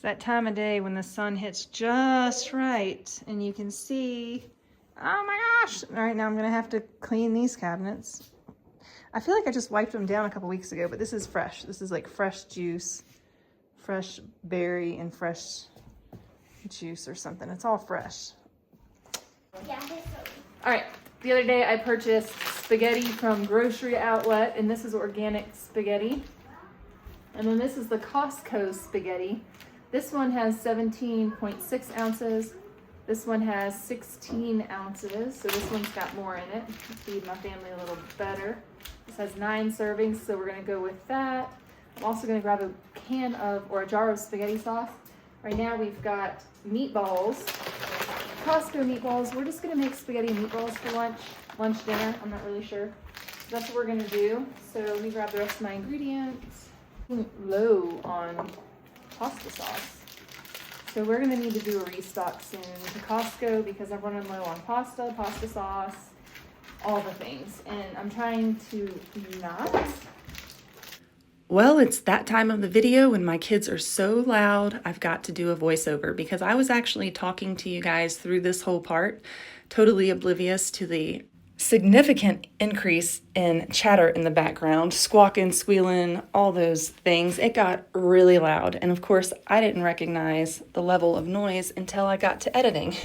It's that time of day when the sun hits just right and you can see, oh my gosh. All right, now I'm gonna have to clean these cabinets. I feel like I just wiped them down a couple weeks ago, but this is fresh. This is like fresh juice, fresh berry and fresh juice or something. It's all fresh. All right, the other day I purchased spaghetti from Grocery Outlet, and this is organic spaghetti. And then this is the Costco spaghetti. This one has 17.6 ounces. This one has 16 ounces, so this one's got more in it. Feed my family a little better. This has 9 servings, so we're gonna go with that. I'm also gonna grab a can of, or a jar of spaghetti sauce. Right now we've got meatballs, Costco meatballs. We're just gonna make spaghetti and meatballs for lunch, dinner, I'm not really sure. So that's what we're gonna do. So let me grab the rest of my ingredients. Low on pasta sauce. So we're gonna need to do a restock soon to Costco because I'm running low on pasta sauce, all the things. And I'm trying to not. Well, it's that time of the video when my kids are so loud, I've got to do a voiceover because I was actually talking to you guys through this whole part, totally oblivious to the significant increase in chatter in the background, squawking, squealing, all those things. It got really loud. And of course, I didn't recognize the level of noise until I got to editing.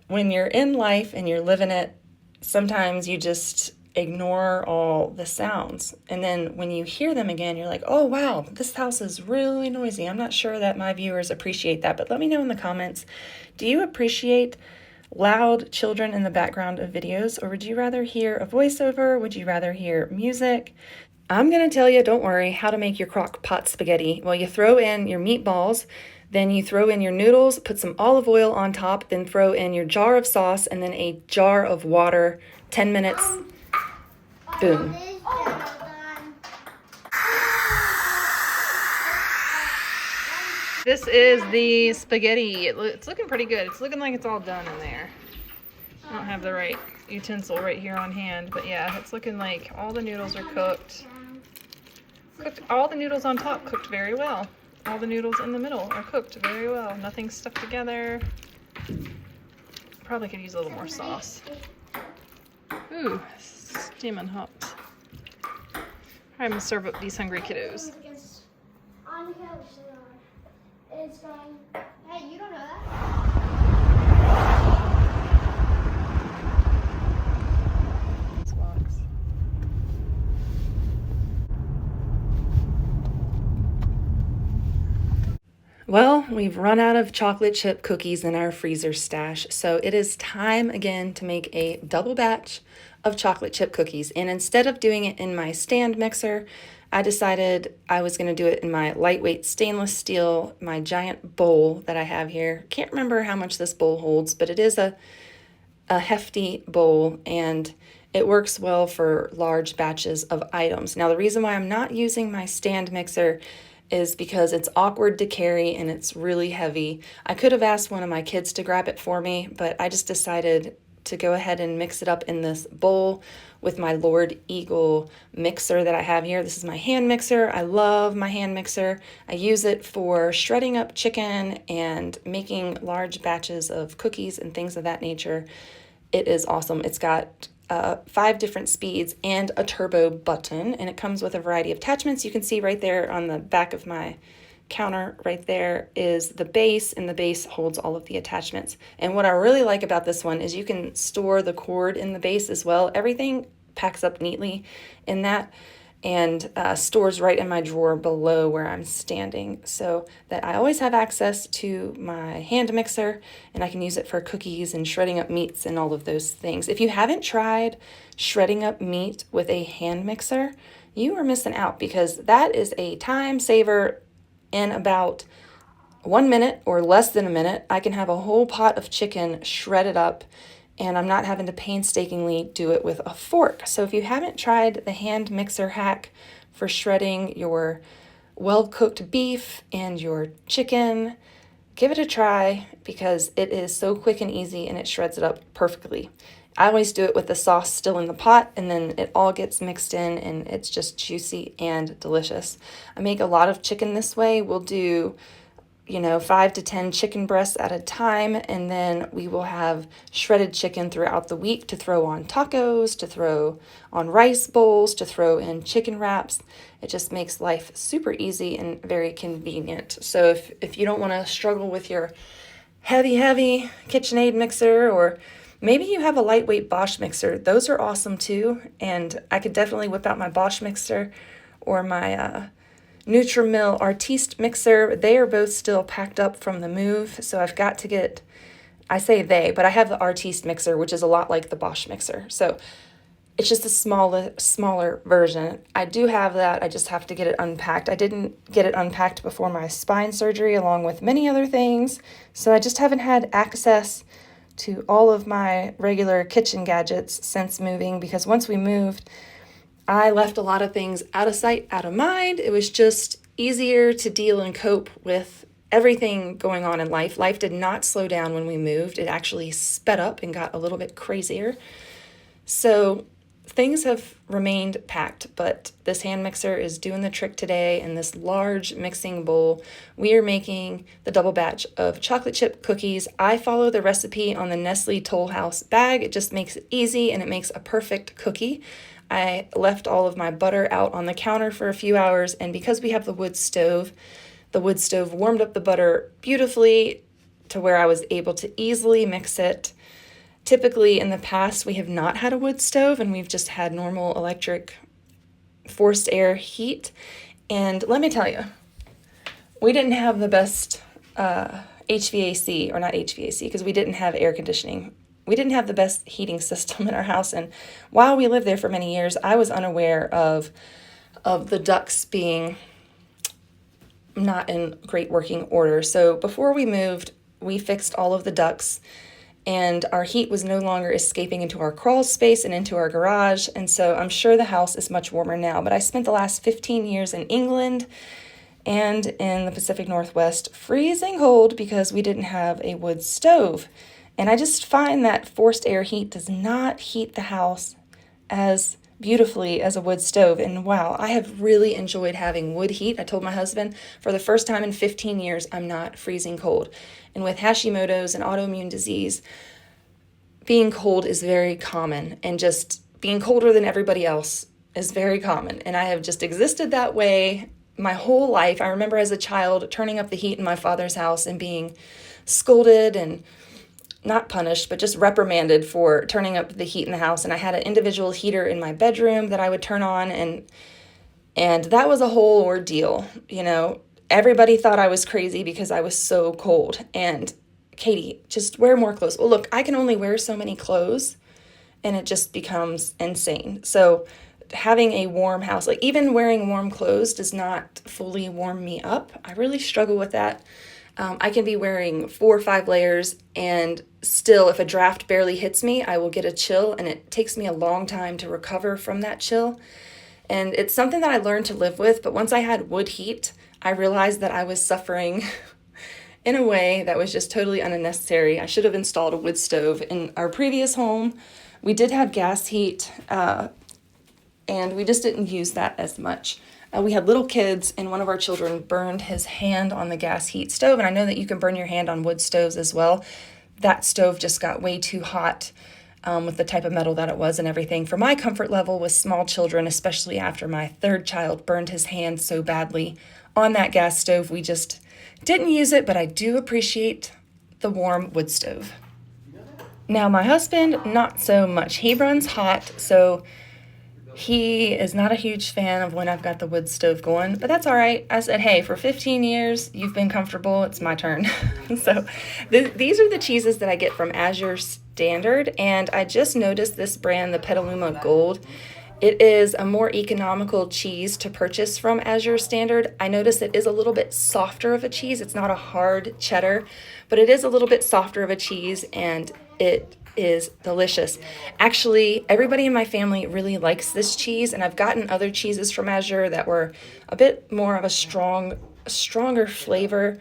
When you're in life and you're living it, sometimes you just ignore all the sounds. And then when you hear them again, you're like, oh, wow, this house is really noisy. I'm not sure that my viewers appreciate that, but let me know in the comments. Do you appreciate loud children in the background of videos, or would you rather hear a voiceover? Would you rather hear music? I'm gonna tell you, don't worry, how to make your crock pot spaghetti. Well, you throw in your meatballs, then you throw in your noodles, put some olive oil on top, then throw in your jar of sauce, and then a jar of water, 10 minutes, boom. This is the spaghetti. It's looking pretty good. It's looking like it's all done in there. I don't have the right utensil right here on hand, but yeah, it's looking like all the noodles are cooked. All the noodles on top cooked very well. All the noodles in the middle are cooked very well. Nothing's stuck together. Probably could use a little more sauce. Ooh, steaming hot. I'm gonna serve up these hungry kiddos. It's going, hey, you don't know that? Well, we've run out of chocolate chip cookies in our freezer stash, so it is time again to make a double batch of chocolate chip cookies. And instead of doing it in my stand mixer, I decided I was going to do it in my lightweight stainless steel, my giant bowl that I have here. Can't remember how much this bowl holds, but it is a hefty bowl, and it works well for large batches of items. Now, the reason why I'm not using my stand mixer is because it's awkward to carry and it's really heavy. I could have asked one of my kids to grab it for me, but I just decided to go ahead and mix it up in this bowl with my Lord Eagle mixer that I have here. This is my hand mixer. I love my hand mixer. I use it for shredding up chicken and making large batches of cookies and things of that nature. It is awesome. It's got 5 different speeds and a turbo button, and it comes with a variety of attachments. You can see right there on the back of my counter right there is the base, and the base holds all of the attachments. And what I really like about this one is you can store the cord in the base as well. Everything packs up neatly in that and stores right in my drawer below where I'm standing, so that I always have access to my hand mixer and I can use it for cookies and shredding up meats and all of those things. If you haven't tried shredding up meat with a hand mixer, you are missing out, because that is a time saver. In about 1 minute or less than a minute, I can have a whole pot of chicken shredded up, and I'm not having to painstakingly do it with a fork. So if you haven't tried the hand mixer hack for shredding your well-cooked beef and your chicken, give it a try, because it is so quick and easy and it shreds it up perfectly. I always do it with the sauce still in the pot, and then it all gets mixed in and it's just juicy and delicious. I make a lot of chicken this way. We'll do 5 to 10 chicken breasts at a time, and then we will have shredded chicken throughout the week to throw on tacos, to throw on rice bowls, to throw in chicken wraps. It just makes life super easy and very convenient. So if you don't want to struggle with your heavy KitchenAid mixer, or maybe you have a lightweight Bosch mixer, those are awesome too. And I could definitely whip out my Bosch mixer or my Nutrimil Artiste mixer. They are both still packed up from the move, so I've got to get, I say they, but I have the Artiste mixer, which is a lot like the Bosch mixer. So it's just a smaller version. I do have that. I just have to get it unpacked. I didn't get it unpacked before my spine surgery, along with many other things. So I just haven't had access to all of my regular kitchen gadgets since moving, because once we moved, I left a lot of things out of sight, out of mind. It was just easier to deal and cope with everything going on in life. Life did not slow down when we moved. It actually sped up and got a little bit crazier. So things have remained packed, but this hand mixer is doing the trick today. In this large mixing bowl, we are making the double batch of chocolate chip cookies. I follow the recipe on the Nestle Toll House bag. It just makes it easy and it makes a perfect cookie. I left all of my butter out on the counter for a few hours, and because we have the wood stove warmed up the butter beautifully to where I was able to easily mix it. Typically in the past, we have not had a wood stove and we've just had normal electric forced air heat. And let me tell you, we didn't have the best HVAC, or not HVAC, because we didn't have air conditioning. We didn't have the best heating system in our house. And while we lived there for many years, I was unaware of the ducts being not in great working order. So before we moved, we fixed all of the ducts, and our heat was no longer escaping into our crawl space and into our garage. And so I'm sure the house is much warmer now. But I spent the last 15 years in England and in the Pacific Northwest freezing cold because we didn't have a wood stove. And I just find that forced air heat does not heat the house as beautifully as a wood stove. And wow, I have really enjoyed having wood heat. I told my husband for the first time in 15 years, I'm not freezing cold. And with Hashimoto's and autoimmune disease, being cold is very common, and just being colder than everybody else is very common. And I have just existed that way my whole life. I remember as a child turning up the heat in my father's house and being scolded and not punished, but just reprimanded for turning up the heat in the house. And I had an individual heater in my bedroom that I would turn on, and that was a whole ordeal. Everybody thought I was crazy because I was so cold. And Katie, just wear more clothes. Well, look, I can only wear so many clothes, and it just becomes insane. So having a warm house, like even wearing warm clothes does not fully warm me up. I really struggle with that. I can be wearing 4 or 5 layers, and still, if a draft barely hits me, I will get a chill, and it takes me a long time to recover from that chill. And it's something that I learned to live with, but once I had wood heat, I realized that I was suffering in a way that was just totally unnecessary. I should have installed a wood stove. In our previous home, we did have gas heat, and we just didn't use that as much. We had little kids, and one of our children burned his hand on the gas heat stove. And I know that you can burn your hand on wood stoves as well. That stove just got way too hot with the type of metal that it was and everything. For my comfort level with small children, especially after my third child burned his hand so badly on that gas stove, we just didn't use it, but I do appreciate the warm wood stove. Now, my husband, not so much. He runs hot, so he is not a huge fan of when I've got the wood stove going, but that's all right. I said, hey, for 15 years, you've been comfortable. It's my turn. So these are the cheeses that I get from Azure Standard, and I just noticed this brand, the Petaluma Gold. It is a more economical cheese to purchase from Azure Standard. I noticed it is a little bit softer of a cheese. It's not a hard cheddar, but it is a little bit softer of a cheese, and it is delicious. Actually, everybody in my family really likes this cheese, and I've gotten other cheeses from Azure that were a bit more of a stronger flavor.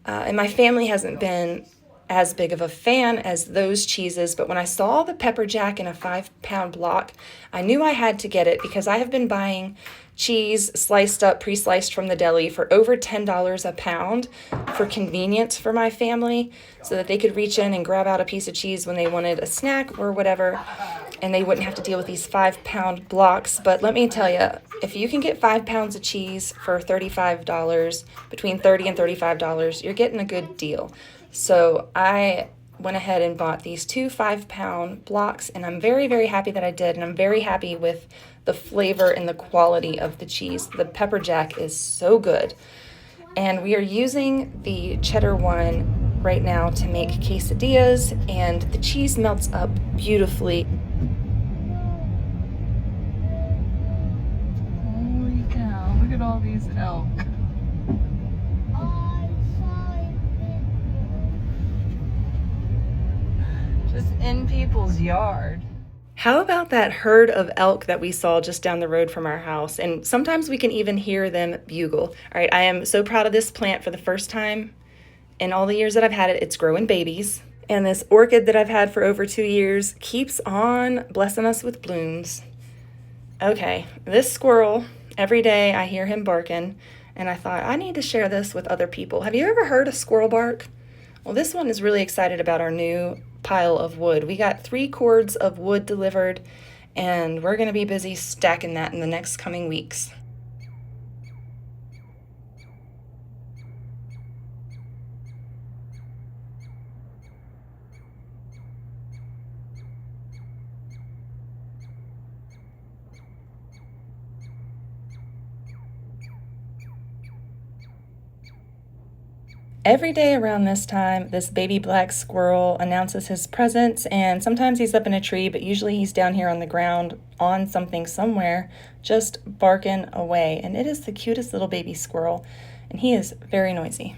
And my family hasn't been as big of a fan as those cheeses, but when I saw the pepper jack in a 5-pound block, I knew I had to get it because I have been buying cheese sliced up, pre-sliced from the deli for over $10 a pound for convenience for my family so that they could reach in and grab out a piece of cheese when they wanted a snack or whatever, and they wouldn't have to deal with these 5-pound blocks. But let me tell you, if you can get 5 pounds of cheese for $35, between $30 and $35, you're getting a good deal. So I went ahead and bought these 2 5-pound blocks, and I'm very, very happy that I did, and I'm very happy with the flavor and the quality of the cheese. The pepper jack is so good. And we are using the cheddar one right now to make quesadillas, and the cheese melts up beautifully. Holy cow, look at all these elk. Just in people's yard. How about that herd of elk that we saw just down the road from our house? And sometimes we can even hear them bugle. All right, I am so proud of this plant for the first time in all the years that I've had it. It's growing babies. And this orchid that I've had for over 2 years keeps on blessing us with blooms. Okay, this squirrel, every day I hear him barking, and I thought I need to share this with other people. Have you ever heard a squirrel bark? Well, this one is really excited about our new pile of wood. We got 3 cords of wood delivered, and we're going to be busy stacking that in the next coming weeks. Every day around this time, this baby black squirrel announces his presence, and sometimes he's up in a tree, but usually he's down here on the ground on something somewhere, just barking away. And it is the cutest little baby squirrel, and he is very noisy.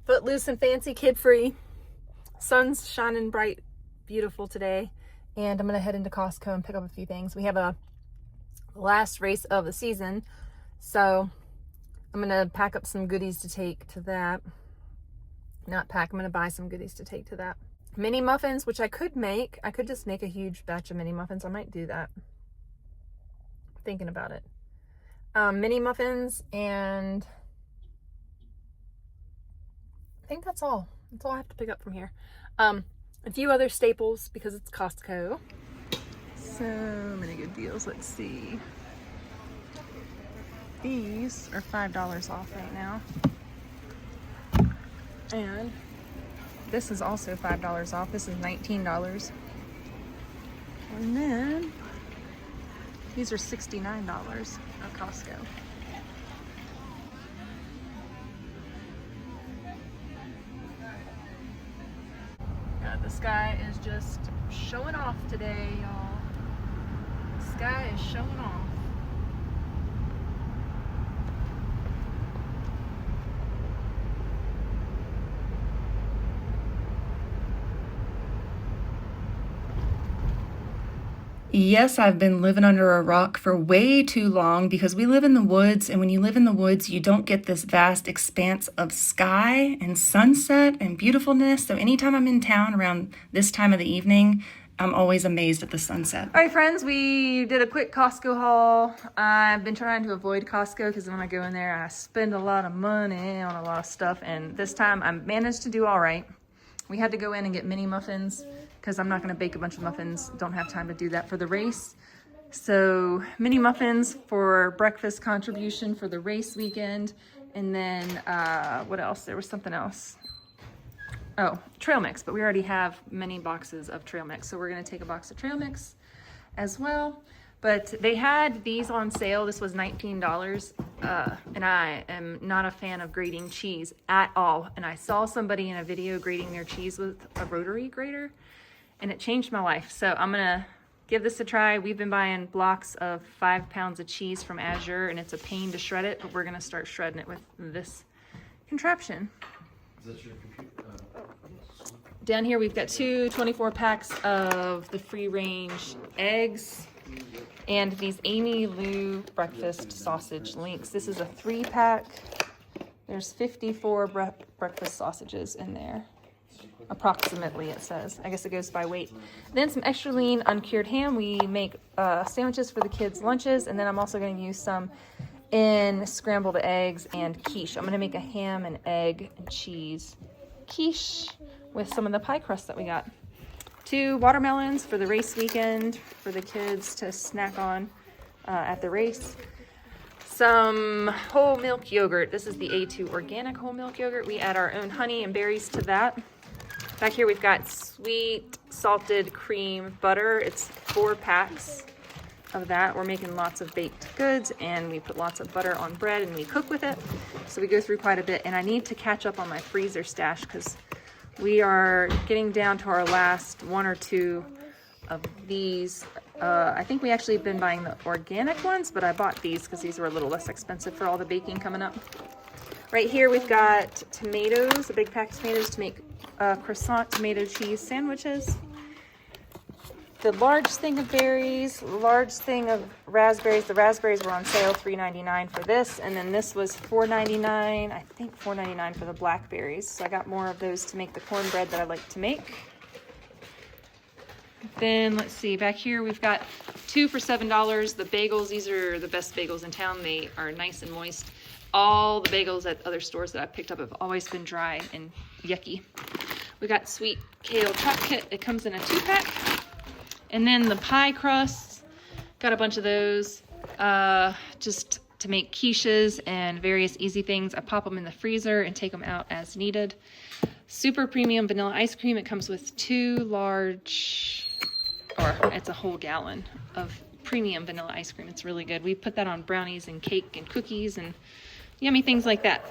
Footloose and fancy, kid-free. Sun's shining bright, beautiful today, and I'm gonna head into Costco and pick up a few things. We have a last race of the season, so I'm gonna pack up some goodies to take to that. Not pack, I'm gonna buy some goodies to take to that. Mini muffins, which I could make. I could just make a huge batch of mini muffins. I might do that. Thinking about it. Mini muffins, and I think that's all. That's all I have to pick up from here. A few other staples because it's Costco. So many good deals. Let's see. These are $5 off right now. And this is also $5 off. This is $19. And then these are $69 at Costco. God, the sky is just showing off today, y'all. The sky is showing off. Yes, I've been living under a rock for way too long because we live in the woods, and when you live in the woods, you don't get this vast expanse of sky and sunset and beautifulness. So anytime I'm in town around this time of the evening, I'm always amazed at the sunset. All right, friends, we did a quick Costco haul. I've been trying to avoid Costco because when I go in there, I spend a lot of money on a lot of stuff, and this time I managed to do all right. We had to go in and get mini muffins because I'm not going to bake a bunch of muffins. Don't have time to do that for the race. So mini muffins for breakfast contribution for the race weekend. And then what else? There was something else. Oh, trail mix, but we already have many boxes of trail mix. So we're going to take a box of trail mix as well. But they had these on sale. This was $19. And I am not a fan of grating cheese at all. And I saw somebody in a video grating their cheese with a rotary grater, and it changed my life. So I'm gonna give this a try. We've been buying blocks of 5 pounds of cheese from Azure, and it's a pain to shred it, but we're gonna start shredding it with this contraption. Is that your computer? Down here we've got 24 packs of the free range eggs and these Amy Lou breakfast sausage links. This is a 3-pack. There's 54 breakfast sausages in there. approximately, it says. I guess it goes by weight. Then some extra lean uncured ham. We make sandwiches for the kids' lunches, and then I'm also going to use some in scrambled eggs and quiche. I'm going to make a ham and egg and cheese quiche with some of the pie crust that we got. 2 watermelons for the race weekend for the kids to snack on at the race. Some whole milk yogurt. This is the A2 organic whole milk yogurt. We add our own honey and berries to that. Back here we've got sweet salted cream butter. It's 4 packs of that. We're making lots of baked goods, and we put lots of butter on bread and we cook with it. So we go through quite a bit, and I need to catch up on my freezer stash because we are getting down to our last 1 or 2 of these. I think we actually have been buying the organic ones, but I bought these because these were a little less expensive for all the baking coming up. Right here we've got tomatoes, a big pack of tomatoes to make croissant tomato cheese sandwiches. The large thing of berries, large thing of raspberries. The raspberries were on sale, $3.99 for this, and then this was $4.99, I think $4.99 for the blackberries. So I got more of those to make the cornbread that I like to make. Then let's see, back here we've got 2 for $7. The bagels, these are the best bagels in town. They are nice and moist. All the bagels at other stores that I've picked up have always been dry and yucky. We got sweet kale chop kit. It comes in a 2-pack. And then the pie crusts, got a bunch of those just to make quiches and various easy things. I pop them in the freezer and take them out as needed. Super premium vanilla ice cream. It comes with 2 large, or it's a whole gallon of premium vanilla ice cream. It's really good. We put that on brownies and cake and cookies and yummy things like that.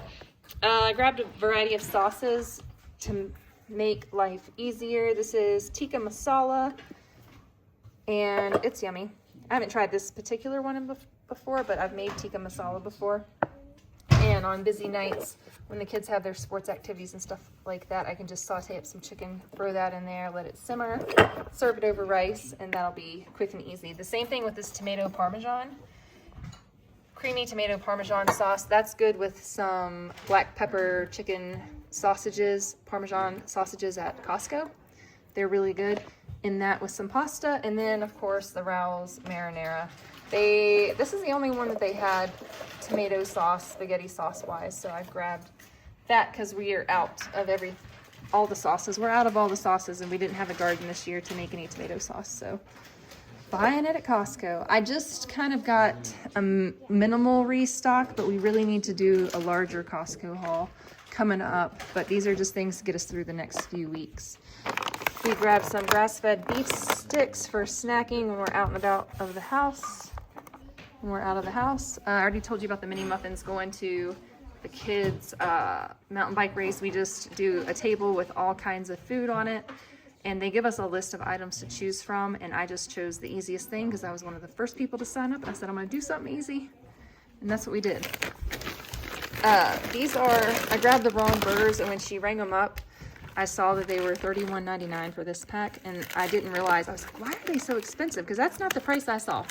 I grabbed a variety of sauces to make life easier. This is tikka masala, and it's yummy. I haven't tried this particular one before, but I've made tikka masala before. And on busy nights, when the kids have their sports activities and stuff like that, I can just saute up some chicken, throw that in there, let it simmer, serve it over rice, and that'll be quick and easy. The same thing with this tomato parmesan. Creamy tomato parmesan sauce. That's good with some black pepper chicken sausages, parmesan sausages at Costco. They're really good. In that with some pasta, and then of course the Rowe's marinara. This is the only one that they had tomato sauce, spaghetti sauce wise, so I grabbed that because we are out of all the sauces. We're out of all the sauces, and we didn't have a garden this year to make any tomato sauce, so buying it at Costco. I just kind of got a minimal restock, but we really need to do a larger Costco haul coming up. But these are just things to get us through the next few weeks. We grabbed some grass-fed beef sticks for snacking when we're out and about of the house. I already told you about the mini muffins going to the kids' mountain bike race. We just do a table with all kinds of food on it, and they give us a list of items to choose from, and I just chose the easiest thing because I was one of the first people to sign up. I said I'm going to do something easy, and that's what we did. I grabbed the wrong burgers, and when she rang them up, I saw that they were $31.99 for this pack, and I didn't realize. I was like, why are they so expensive? Because that's not the price I saw.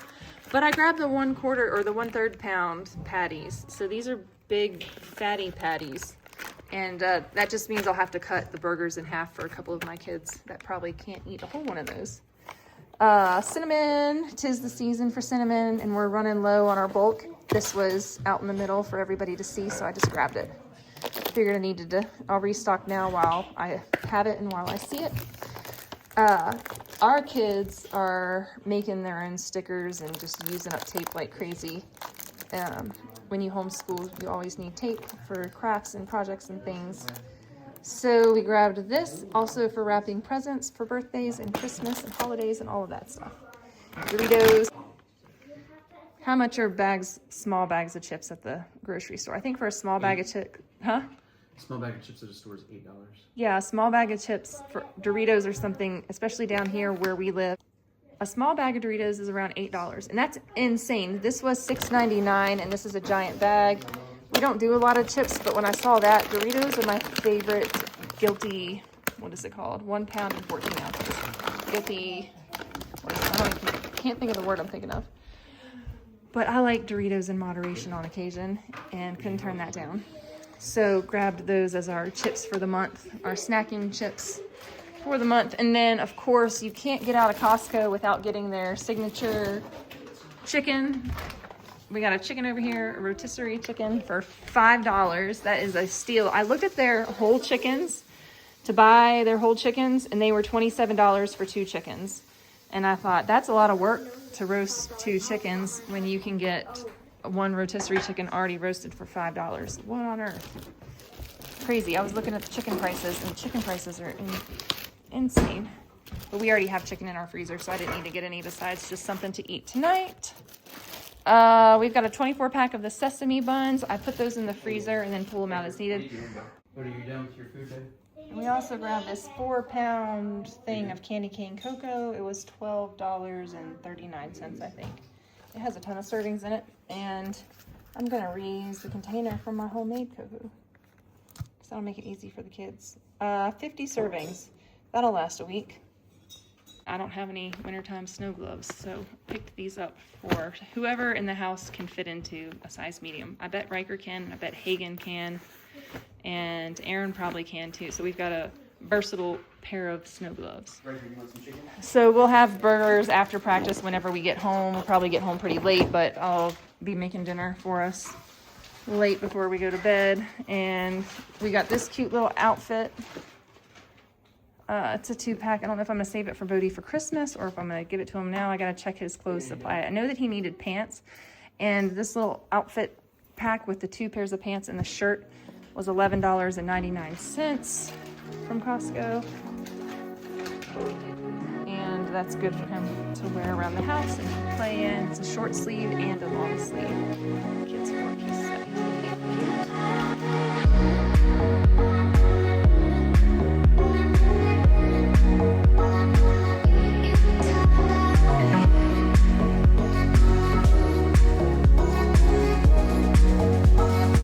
But I grabbed the 1/4 or the 1/3 pound patties. So these are big, fatty patties. And that just means I'll have to cut the burgers in half for a couple of my kids that probably can't eat a whole one of those. Cinnamon, 'tis the season for cinnamon, and we're running low on our bulk. This was out in the middle for everybody to see, so I just grabbed it. Figured I needed to. I'll restock now while I have it and while I see it. Our kids are making their own stickers and just using up tape like crazy. When you homeschool, you always need tape for crafts and projects and things. So we grabbed this also for wrapping presents for birthdays and Christmas and holidays and all of that stuff. Doritos. How much are small bags of chips at the grocery store? I think for a small bag of chips, huh? A small bag of chips at a store is $8. Yeah, a small bag of chips for Doritos or something, especially down here where we live. A small bag of Doritos is around $8, and that's insane. This was $6.99, and this is a giant bag. We don't do a lot of chips, but when I saw that, Doritos are my favorite guilty, what is it called? 1 pound and 14 ounces. Guilty, I can't think of the word I'm thinking of. But I like Doritos in moderation on occasion, and couldn't turn that down. So grabbed those as our chips for the month, our snacking chips for the month. And then, of course, you can't get out of Costco without getting their signature chicken. We got a chicken over here, a rotisserie chicken for $5. That is a steal. I looked at their whole chickens to buy their whole chickens, and they were $27 for 2 chickens. And I thought, that's a lot of work to roast 2 chickens when you can get 1 rotisserie chicken already roasted for $5. What on earth? Crazy. I was looking at the chicken prices, and chicken prices are insane. But we already have chicken in our freezer, so I didn't need to get any besides just something to eat tonight. We've got a 24 pack of the sesame buns. I put those in the freezer and then pull them out as needed. What are you done with your food, Dave? And we also grabbed this 4-pound thing of candy cane cocoa. It was $12.39, I think. It has a ton of servings in it, and I'm gonna reuse the container from my homemade cocoa, so that'll make it easy for the kids. 50 servings. That'll last a week. I don't have any wintertime snow gloves, so picked these up for whoever in the house can fit into a size medium. I bet Riker can, I bet Hagen can, and Aaron probably can too. So we've got a versatile pair of snow gloves. Riker, you want some chicken? So we'll have burgers after practice whenever we get home. We'll probably get home pretty late, but I'll be making dinner for us late before we go to bed. And we got this cute little outfit. It's a 2-pack. I don't know if I'm gonna save it for Bodie for Christmas or if I'm gonna give it to him now. I gotta check his clothes supply. I know that he needed pants, and this little outfit pack with the 2 pairs of pants and the shirt was $11.99 from Costco. And that's good for him to wear around the house and play in. It's a short sleeve and a long sleeve. Kids